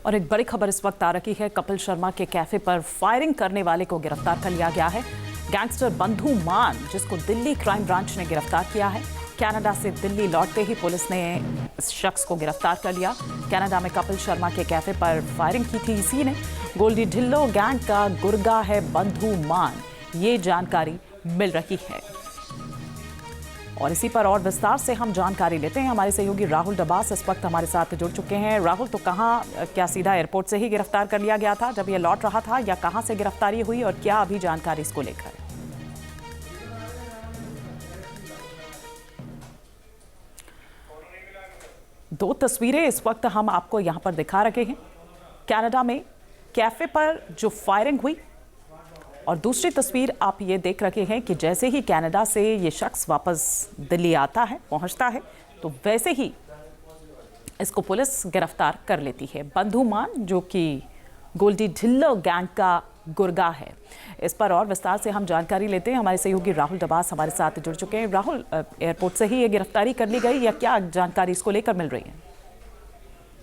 और एक बड़ी खबर इस वक्त आ रही है। कपिल शर्मा के कैफे पर फायरिंग करने वाले को गिरफ्तार कर लिया गया है। गैंगस्टर बंधु मान, जिसको दिल्ली क्राइम ब्रांच ने गिरफ्तार किया है। कनाडा से दिल्ली लौटते ही पुलिस ने इस शख्स को गिरफ्तार कर लिया। कनाडा में कपिल शर्मा के कैफे पर फायरिंग की थी इसी ने। गोल्डी ढिल्लो गैंग का गुर्गा है बंधु मान, ये जानकारी मिल रही है। और इसी पर और विस्तार से हम जानकारी लेते हैं। हमारे सहयोगी राहुल डबास इस वक्त हमारे साथ जुड़ चुके हैं। राहुल, तो कहाँ, क्या सीधा एयरपोर्ट से ही गिरफ्तार कर लिया गया था जब ये लौट रहा था, या कहाँ से गिरफ्तारी हुई और क्या अभी जानकारी इसको लेकर? दो तस्वीरें इस वक्त हम आपको यहां पर दिखा रहे हैं। कनाडा में कैफे पर जो फायरिंग हुई, और दूसरी तस्वीर आप ये देख रहे हैं कि जैसे ही कनाडा से ये शख्स वापस दिल्ली आता है, पहुंचता है, तो वैसे ही इसको पुलिस गिरफ्तार कर लेती है। बंधु मान, जो कि गोल्डी ढिल्लो गैंग का गुर्गा है। इस पर और विस्तार से हम जानकारी लेते हैं। हमारे सहयोगी राहुल डबास हमारे साथ जुड़ चुके हैं। राहुल, एयरपोर्ट से ही ये गिरफ्तारी कर ली गई या क्या जानकारी इसको लेकर मिल रही है?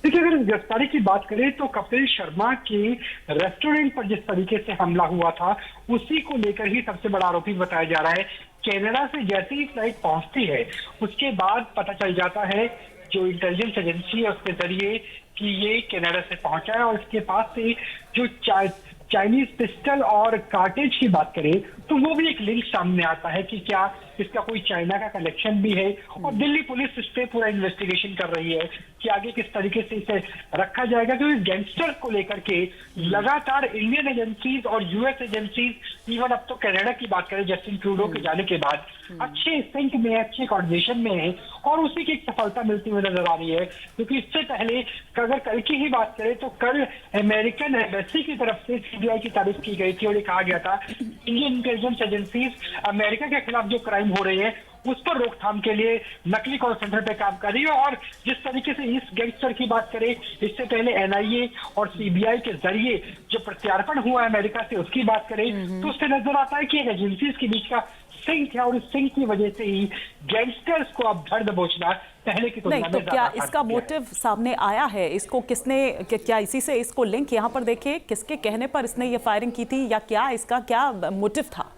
देखिए, अगर गिरफ्तारी की बात करें तो कपिल शर्मा के रेस्टोरेंट पर जिस तरीके से हमला हुआ था, उसी को लेकर ही सबसे बड़ा आरोपी बताया जा रहा है। कनाडा से जैसे ही फ्लाइट पहुंचती है, उसके बाद पता चल जाता है जो इंटेलिजेंस एजेंसी है उसके जरिए कि ये कनाडा से पहुंचा है। और इसके पास से जो चाइनीज पिस्टल और कार्टेज की बात करें तो वो भी एक लिंक सामने आता है कि क्या इसका कोई चाइना का कलेक्शन भी है। और दिल्ली पुलिस इस पे पूरा इन्वेस्टिगेशन कर रही है कि आगे किस तरीके से इसे रखा जाएगा, क्योंकि गैंगस्टर को लेकर के लगातार इंडियन एजेंसीज और यूएस एजेंसीज, इवन अब तो कनाडा की बात करें जस्टिन ट्रूडो के जाने के बाद, अच्छे सिंक में, अच्छे कोऑर्डिनेशन में है और उसी की एक सफलता मिलती हुई नजर आ रही है। क्योंकि इससे पहले अगर कल की ही बात करें तो कल अमेरिकन एम्बेसी की तरफ से सीबीआई की तारीफ की गई थी और ये कहा गया था इंडियन इंटेलिजेंस एजेंसीज अमेरिका के खिलाफ जो क्राइम हो रहे हैं उस पर रोकथाम के लिए नकली कॉल सेंटर पे काम कर रही है। और जिस तरीके से इस गैंगस्टर की बात करें, इससे पहले एनआईए और सीबीआई के जरिए जो प्रत्यार्पण हुआ अमेरिका से, उसकी बात करें तो उससे नजर आता है कि एक एजेंसीज के बीच का सिंक है और इस सिंक की वजह से ही गैंगस्टर्स को अब धड़ दबोचना पहले की तुलना में नहीं, तो क्या इसका मोटिव सामने आया है? इसको किसने, क्या इसी से इसको लिंक, यहाँ पर देखिए किसके कहने पर इसने ये फायरिंग की थी, या क्या इसका क्या मोटिव था?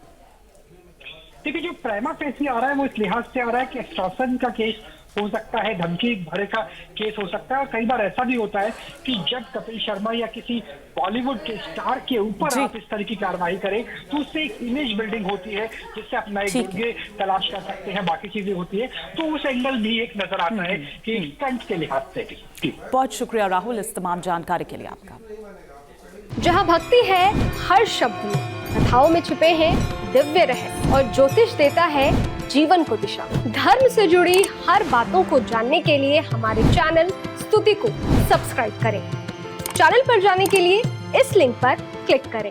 देखिए, जो प्राइमा फेसी आ रहा है वो इस लिहाज से आ रहा है कि एक्सटॉर्शन का केस हो सकता है, धमकी भरे का केस हो सकता है। और कई बार ऐसा भी होता है कि जब कपिल शर्मा या किसी बॉलीवुड के स्टार के ऊपर आप इस तरह की कार्रवाई करें तो उससे एक इमेज बिल्डिंग होती है, जिससे आप नए गुर्गे तलाश कर सकते हैं, बाकी चीजें होती है। तो उस एंगल भी एक नजर आता है कि स्टंट के लिहाज से भी। बहुत शुक्रिया राहुल इस तमाम जानकारी के लिए आपका। जहाँ भक्ति है हर शब्द में, कथाओं में छुपे हैं दिव्य रहस्य और ज्योतिष देता है जीवन को दिशा। धर्म से जुड़ी हर बातों को जानने के लिए हमारे चैनल स्तुति को सब्सक्राइब करें। चैनल पर जाने के लिए इस लिंक पर क्लिक करें।